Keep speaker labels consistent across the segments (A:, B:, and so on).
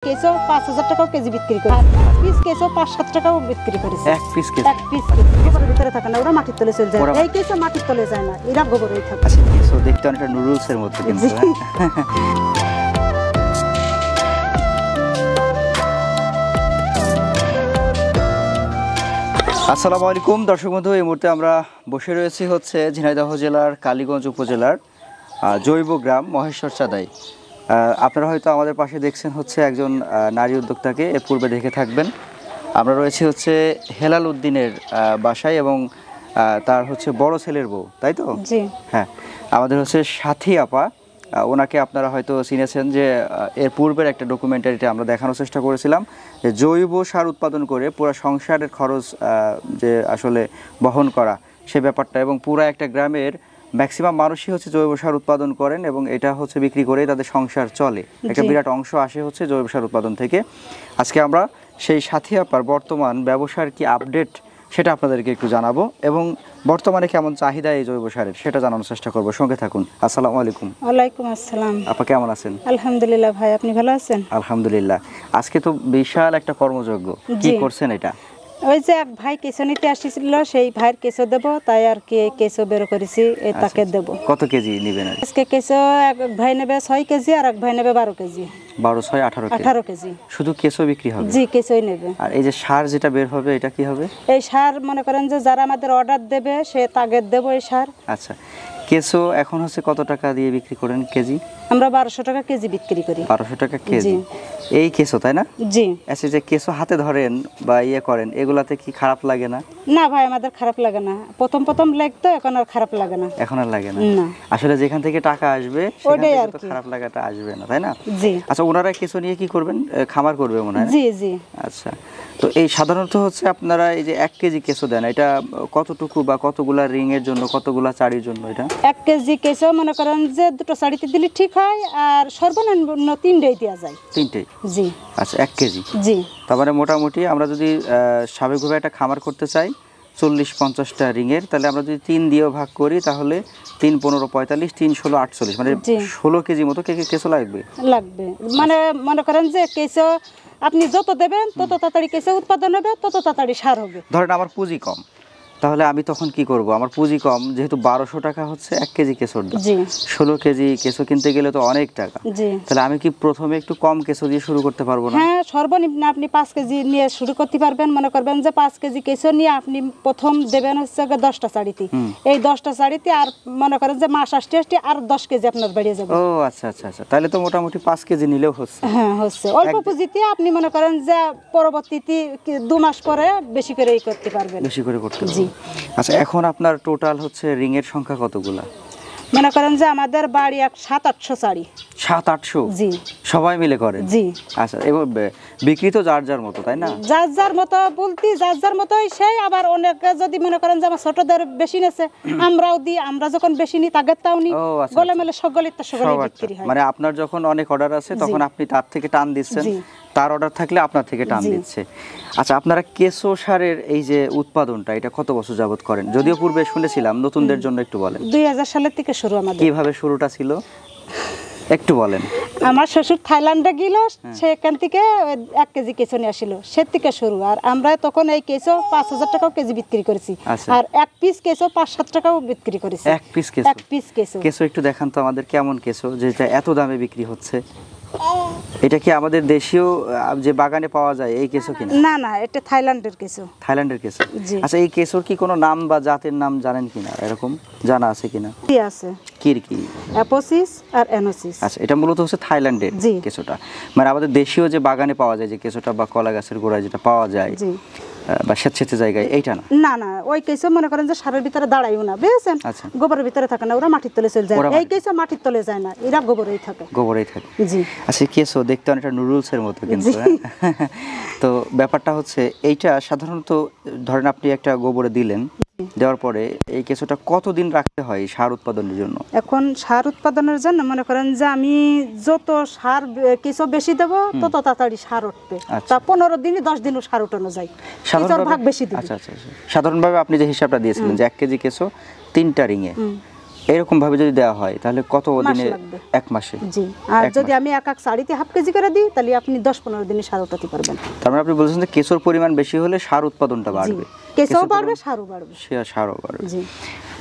A: কেঁচো ৫,০০০ টাকাও কেজি বিক্রি করে, পিস কেঁচো ৫-৭ টাকাও বিক্রি করেছে।
B: এক পিস
A: গোবরের ভিতরে থাকে না, ওরা মাটির তলে চলে যায়। এই কেঁচো মাটির তলে যায় না, এরা গোবরেই থাকে।
B: আচ্ছা, কেঁচো দেখতে অনেকটা নুডলসের মতো কিন্তু। আসসালামু আলাইকুম দর্শক বন্ধু, এই মুহূর্তে আমরা বসে রয়েছি হচ্ছে ঝিনাইদহ জেলার কালীগঞ্জ উপজেলার জৈব গ্রাম মহেশ্বর চাঁদাই। আপনারা হয়তো আমাদের পাশে দেখছেন হচ্ছে একজন নারী উদ্যোক্তাকে, এর পূর্বে দেখে থাকবেন। আমরা রয়েছি হচ্ছে হেলাল উদ্দিনের বাসায় এবং তার হচ্ছে বড় ছেলের বউ, তাই তো?
A: জি
B: হ্যাঁ, আমাদের হচ্ছে সাথী আপা। ওনাকে আপনারা হয়তো চিনেছেন যে এর পূর্বের একটা ডকুমেন্টারিতে আমরা দেখানোর চেষ্টা করেছিলাম যে জৈব সার উৎপাদন করে পুরো সংসারের খরচ যে আসলে বহন করা সে ব্যাপারটা, এবং পুরো একটা গ্রামের ম্যাক্সিমাম মানুষই হচ্ছে জৈব সার উৎপাদন করেন এবং এটা হচ্ছে বিক্রি করে তাদের সংসার চলে। একটা বিরাট অংশ আসে হচ্ছে জৈব সার উৎপাদন থেকে। আজকে আমরা সেই সাথী আপার বর্তমান ব্যবসার কি আপডেট সেটা আপনাদেরকে একটু জানাবো এবং বর্তমানে কেমন চাহিদা এই জৈব সারের সেটা জানানোর চেষ্টা করব। সঙ্গে থাকুন। আসসালামু আলাইকুম।
A: ওয়ালাইকুম আসসালাম।
B: আপা কেমন আছেন?
A: আলহামদুলিল্লাহ ভাই, আপনি ভালো আছেন?
B: আলহামদুলিল্লাহ। আজকে তো বিশাল একটা কর্মযজ্ঞ, কি করছেন এটা?
A: ওই যে এক ভাই কেঁচো নিতে আসছিল, সেই ভাইয়ের কেঁচো দেবো, তাই আর কি কেঁচো বের করেছি, তাকে দেবো।
B: কত কেজি নেবেন?
A: আজকে কেঁচো এক ভাই নেবে 6 কেজি আর এক ভাই নেবে 12 কেজি।
B: 12, 6, 18
A: কেজি।
B: শুধু কেঁচো বিক্রি হবে?
A: জি, কেঁচোই নেবে।
B: আর এই যে সার যেটা বের হবে এটা কি হবে?
A: এই সার মনে করেন যে যারা আমাদের অর্ডার দেবে সে তাকে দেবো এই সার।
B: আচ্ছা, কেঁচো এখন হচ্ছে কত টাকা দিয়ে বিক্রি করেন কেজি?
A: আমরা 1200 টাকা কেজি বিক্রি করি।
B: 1200 টাকা কেজি এই কেঁচো, তাই না?
A: জি।
B: আচ্ছা, যে কেঁচো হাতে ধরেন বা করেন, এগুলাতে কি খারাপ লাগে না?
A: না ভাই, আমাদের খারাপ লাগে না। প্রথম লাগতো, এখন আর খারাপ লাগে না।
B: এখন আর লাগে না?
A: না,
B: আসলে যেখান থেকে টাকা আসবে
A: ওটাই আর
B: তো খারাপ লাগাটা আসবে না, তাই না?
A: জি।
B: আচ্ছা, ওনারা কেঁচো নিয়ে কি করবেন? খামার করবে মনে হয়?
A: জি জি।
B: আচ্ছা, তো এই সাধারণত হচ্ছে আপনারা এই যে 1 কেজি কেঁচো দেন, এটা কতটুকু বা কতগুলা রিং এর জন্য, কতগুলা চাড়ির জন্য? এটা
A: 1 কেজি কেঁচো মনে করেন যে 2টো চাড়িতে দিলে ঠিক হয়, আর সর্বনিম্ন 3টেই দেওয়া যায়।
B: 3টে?
A: জি।
B: আচ্ছা, 1 কেজি।
A: জি।
B: তারপরে মোটামুটি আমরা যদি স্বাভাবিকভাবে একটা খামার করতে চাই 40-50টা রিংয়ের, তাহলে আমরা যদি 3 দিয়েও ভাগ করি তাহলে 3, 15, 45, 3, 16, 48 মানে 16 কেজি মতো কেঁচো লাগবে।
A: মানে মনে করেন যে কেঁচো আপনি যত দেবেন তত তাড়াতাড়ি কেঁচো উৎপাদন হবে, তত তাড়াতাড়ি সার হবে।
B: ধরেন আমার পুঁজি কম, তাহলে আমি তখন কি করব? আমার পুঁজি কম, যেহেতু 1200 টাকা হচ্ছে 1 কেজি কেঁচোর দাম।
A: জি।
B: 16 কেজি কেঁচো কিনতে গেলে তো অনেক টাকা।
A: জি।
B: তাহলে আমি কি প্রথমে একটু কম কেঁচো দিয়ে শুরু করতে পারবো না?
A: হ্যাঁ, সর্বনিম্ন আপনি 5 কেজি নিয়ে শুরু করতে পারবেন। মনে করবেন যে 5 কেজি কেঁচো নিয়ে আপনি প্রথম দেবেন হচ্ছে 10টা চাড়িতে। এই 10টা চাড়িতে আর মনে করেন যে মাস আসতে আসতে আর 10 কেজি আপনার বেড়ে যাবে।
B: ও আচ্ছা আচ্ছা আচ্ছা, তাহলে তো মোটামুটি 5 কেজি নিলেও হচ্ছে।
A: হ্যাঁ, হচ্ছে। অল্প পুঁজিতে আপনি মনে করেন যে পরবর্তীতে 2 মাস পরে বেশি করে করতে পারবেন।
B: বেশি করে করতে পারবেন।
A: জি।
B: আচ্ছা, এখন আপনার টোটাল হচ্ছে রিং এর সংখ্যা কতগুলা?
A: মনে করেন যে আমাদের বাড়ি 700-800 চাড়ি।
B: 700-800?
A: জি।
B: সবাই মিলে করেন?
A: জি।
B: আচ্ছা, এবং বিক্রি তো যার যার মতো, তাই না?
A: যার যার মতো বলতে যার যার মতোই সেই, আবার অনেকে যদি মনে করেন যে আমার ছোটদের বেশি নেছে, আমরাও দিই। আমরা যখন বেশি নিই তাদের তাও নিই। গলে মেলে সকলের তো সকলেই বিক্রি হয়।
B: মানে আপনার যখন অনেক অর্ডার আছে তখন আপনি তার থেকে টান দিচ্ছেন, তার অর্ডার থাকলে আপনার থেকে টান দিচ্ছে। আচ্ছা, আপনারা কেঁচো সারের এই যে উৎপাদনটা এটা কত বছর যাবত করেন? যদিও পূর্বে শুনেছিলাম, নতুনদের জন্য একটু বলেন।
A: 2000 সালের থেকে শুরু আমাদের।
B: কিভাবে শুরুটা ছিল একটু বলেন।
A: আমার শ্বশুর থাইল্যান্ডে গেল, সেখান থেকে 1 কেজি কেঁচো নিয়ে আসিল, সে থেকে শুরু। আর আমরা তখন এই কেঁচো 5000 টাকাও কেজি বিক্রি করেছি। আর 1 পিস কেঁচো 5-7 টাকাও বিক্রি করেছি।
B: 1 পিস কেঁচো?
A: 1 পিস কেঁচো।
B: কেঁচো একটু দেখান তো আমাদের, কেমন কেঁচো যেটা এত দামে বিক্রি হচ্ছে? এটা কি আমাদের দেশীয় যে বাগানে পাওয়া যায় এই কেঁচো কিনা?
A: না না, এটা থাইল্যান্ডের কেঁচো।
B: থাইল্যান্ডের কেঁচো?
A: জি।
B: আচ্ছা, এই কেঁচোর কি কোনো নাম বা জাতের নাম জানেন কিনা, এরকম জানা আছে কিনা?
A: কি আছে?
B: কি
A: অ্যাপোসিস আর এনোসিস।
B: আচ্ছা, এটা মূলত হচ্ছে থাইল্যান্ডের কেঁচোটা। মানে আমাদের দেশীয় যে বাগানে পাওয়া যায় যে কেঁচোটা বা কলা গাছের গোড়ায় যেটা পাওয়া যায় বা স্বেচ্ছাসেচ্ছা জায়গায়, এইটা না?
A: না না, ওই কেঁচো মনে করেন যে সারের ভিতরে দাঁড়াইও না, বুঝছেন? গোবরের ভিতরে থাকে না, ওরা মাটির তলে চলে যায়। এই কেঁচো মাটির তলে যায় না, এরা গোবরেই থাকে।
B: গোবরেই থাকে?
A: জি।
B: আচ্ছা, কেঁচো দেখতে অনেকটা নুডলসের মতো কিন্তু। তো ব্যাপারটা হচ্ছে এইটা সাধারণত ধরেন আপনি একটা গোবরে দিলেন, দেওয়ার পরে এই কেঁচোটা কতদিন রাখতে হয় সার উৎপাদনের জন্য?
A: এখন সার উৎপাদনের জন্য মনে করেন যে আমি যত সার কেঁচো বেশি দেবো তত তাড়াতাড়ি সার উঠবে। তা 15 দিনে 10 দিনও সার উঠানো যায়, ভাগ বেশি দিবে।
B: আচ্ছা আচ্ছা, সাধারণভাবে আপনি যে হিসাবটা দিয়েছিলেন যে 1 কেজি কেঁচো 3টা রিংয়ে, এরকম ভাবে যদি দেওয়া হয় তাহলে কত দিনে?
A: লাগবে।
B: 1 মাসে।
A: জি, আর যদি আমি এক শাড়িতে হাফ কেজি করে দিই তাহলে আপনি 10-15 দিনে সার উঠাতে পারবেন।
B: তার মানে আপনি বলছেন যে কেঁচোর পরিমাণ বেশি হলে সার উৎপাদনটা বাড়বে।
A: কেঁচোও বাড়বে, সারও বাড়বে।
B: সারও বাড়বে।
A: জি।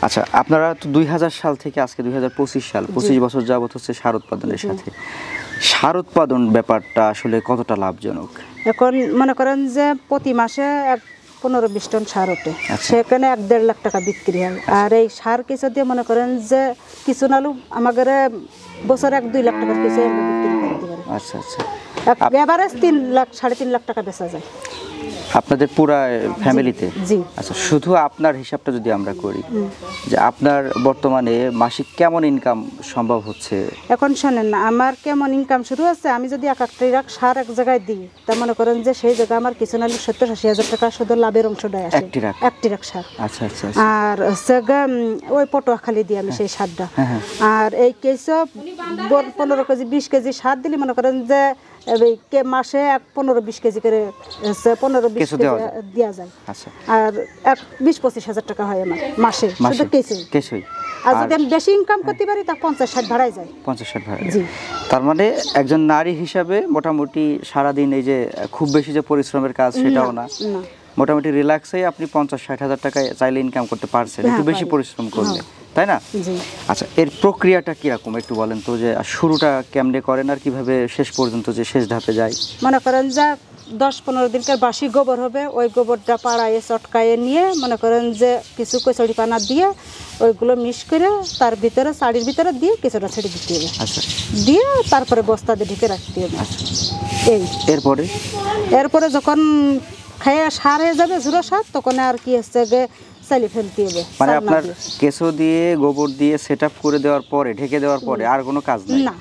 B: আচ্ছা, আপনারা তো 2000 সাল থেকে আজকে 2025 সাল, 25 বছর যাবত হচ্ছে সার উৎপাদনের সাথে। সার উৎপাদন ব্যাপারটা আসলে কতটা লাভজনক?
A: এখন মনে করেন যে প্রতি মাসে 15-20 টন সার ওঠে, সেখানে 1-1.5 লাখ টাকা বিক্রি হয়। আর এই সার কিছু দিয়ে মনে করেন যে কিছু নালু আমাদের বছরে 1-2 লাখ টাকা কিছু বিক্রি করতে পারে।
B: আচ্ছা আচ্ছা,
A: এভারেজ 3-3.5 লাখ টাকা বেচা যায়
B: আপনাদের পুরা ফ্যামিলিতে?
A: জি।
B: আচ্ছা, শুধু আপনার হিসাবটা যদি আমরা করি যে আপনার বর্তমানে মাসিক কেমন ইনকাম সম্ভব হচ্ছে?
A: এখন শোনেন না, আমার কেমন ইনকাম শুরু হচ্ছে, আমি যদি 1 ট্রাক সার এক জায়গায় দিই তা মনে করেন যে সেই জায়গায় আমার কিছু নাহলে 70-80 হাজার টাকা শুধু লাভের অংশটাই আসে। 1 ট্রাক সার।
B: আচ্ছা আচ্ছা।
A: আর হচ্ছে ওই পটুয়াখালী দিই আমি সেই সারটা। আর এই কেসো 15 কেজি 20 কেজি সার দিলে মনে করেন যে মাসে 15-20 কেজি করে 15-20 দেওয়া যায়। আর 20-25 হাজার টাকা হয় আমার মাসে শুধু কেসই। আর যদি আমি বেশি ইনকাম করতে পারি তা 50-60 ভাড়ায় যায়।
B: 50-60 ভাড়া। জি। তার মানে একজন নারী হিসাবে মোটামুটি সারাদিন এই যে খুব বেশি যে পরিশ্রমের কাজ সেটাও না, মোটামুটি রিল্যাক্সেই আপনি 50-60 হাজার টাকা চাইলে ইনকাম করতে পারছেন একটু বেশি পরিশ্রম করলে, তাই না? আচ্ছা, এর প্রক্রিয়াটা কিরকম একটু বলেন তো, যে শুরুটা কেমনে করেন আর কিভাবে শেষ পর্যন্ত যে শেষ ধাপে যায়? মনে করেন
A: যে 10-15 দিনকার বাসি গোবর হবে, ওই গোবরটা পাড়ায় চটকায়ে নিয়ে মনে করেন যে কিছু কচুরি পানা দিয়ে ওইগুলো মিক্স করে তার ভিতরে শাড়ির ভিতরে দিয়ে কিছুটা ছেড়ে দিতে হবে।
B: আচ্ছা,
A: দিয়ে তারপরে বস্তা দিয়ে ঢেকে রাখতে হবে। এই এরপরে যখন খেয়ে সার হয়ে যাবে, ঝুড়ো সার, তখন আর কি হচ্ছে যে চালি ফেলতে হবে।
B: মানে আপনার কেঁচো দিয়ে গোবর দিয়ে সেটআপ করে দেওয়ার পরে, ঢেকে দেওয়ার পরে আর কোনো কাজ নেই? না,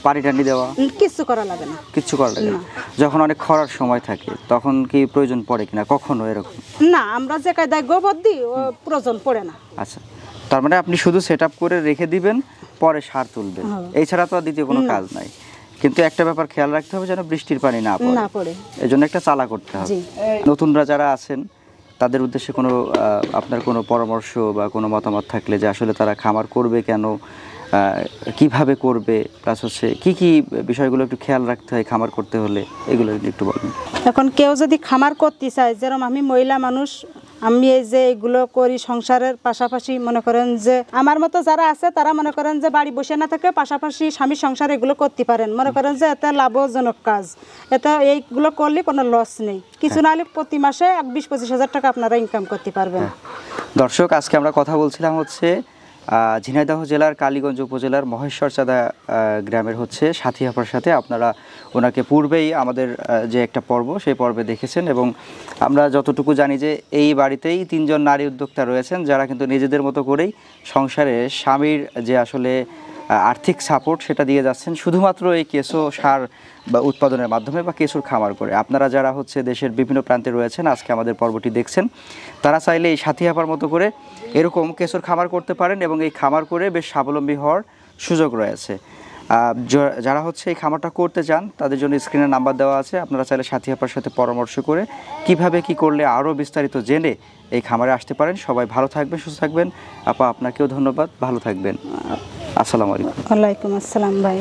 B: পানি টানি দেওয়া
A: কিছু করা লাগে না।
B: কিছু করা লাগে না। যখন অনেক খরার সময় থাকে তখন কি প্রয়োজন পড়ে কিনা কখনো এরকম?
A: না, আমরা যে কায়দায় গোবর দিই ও প্রয়োজন পড়ে না।
B: আচ্ছা, তার মানে আপনি শুধু সেটআপ করে রেখে দিবেন, পরে সার তুলবেন, এছাড়া তো আর দ্বিতীয় কোনো কাজ নাই। কিন্তু একটা ব্যাপার খেয়াল রাখতে হবে যেন বৃষ্টির পানি না পড়ে, এজন্য একটা চালা করতে হবে। নতুনরা যারা আছেন তাদের উদ্দেশ্যে কোনো আপনার কোনো পরামর্শ বা কোনো মতামত থাকলে যে আসলে তারা খামার করবে কেন, কিভাবে করবে, প্লাস হচ্ছে কি কি বিষয়গুলো একটু খেয়াল রাখতে হয় খামার করতে হলে, এগুলো একটু বলুন।
A: এখন কেউ যদি খামার করতে চায়, যেরকম আমি মহিলা মানুষ, আমি এই যে এগুলো করি সংসারের পাশাপাশি, মনে করেন যে আমার মতো যারা আছে তারা মনে করেন যে বাড়ি বসে না থেকে পাশাপাশি স্বামীর সংসার এগুলো করতে পারেন। মনে করেন যে এতে লাভজনক কাজ, এতে এইগুলো করলে কোনো লস নেই। কিছু না হলে প্রতি মাসে 20-25 হাজার টাকা আপনারা ইনকাম করতে পারবেন।
B: দর্শক, আজকে আমরা কথা বলছিলাম হচ্ছে ঝিনাইদহ জেলার কালীগঞ্জ উপজেলার মহেশ্বরচাঁদা গ্রামের হচ্ছে সাথী আপার সাথে। আপনারা ওনাকে পূর্বেই আমাদের যে একটা পর্ব, সেই পর্বে দেখেছেন, এবং আমরা যতটুকু জানি যে এই বাড়িতেই 3 জন নারী উদ্যোক্তা রয়েছেন যারা কিন্তু নিজেদের মতো করেই সংসারে স্বামীর যে আসলে আর্থিক সাপোর্ট সেটা দিয়ে যাচ্ছেন শুধুমাত্র এই কেঁচো সার বা উৎপাদনের মাধ্যমে বা কেঁচোর খামার করে। আপনারা যারা হচ্ছে দেশের বিভিন্ন প্রান্তে রয়েছেন, আজকে আমাদের পর্বটি দেখছেন, তারা চাইলে এই সাথী আপার মতো করে এরকম কেঁচোর খামার করতে পারেন এবং এই খামার করে বেশ স্বাবলম্বী হওয়ার সুযোগ রয়েছে। যারা হচ্ছে এই খামারটা করতে চান তাদের জন্য স্ক্রিনে নাম্বার দেওয়া আছে, আপনারা চাইলে সাথী আপার সাথে পরামর্শ করে কিভাবে কি করলে আরও বিস্তারিত জেনে এই খামারে আসতে পারেন। সবাই ভালো থাকবেন, সুস্থ থাকবেন। আপা, আপনাকেও ধন্যবাদ, ভালো থাকবেন। আসসালামু আলাইকুম।
A: ওয়ালাইকুম আসসালাম ভাই।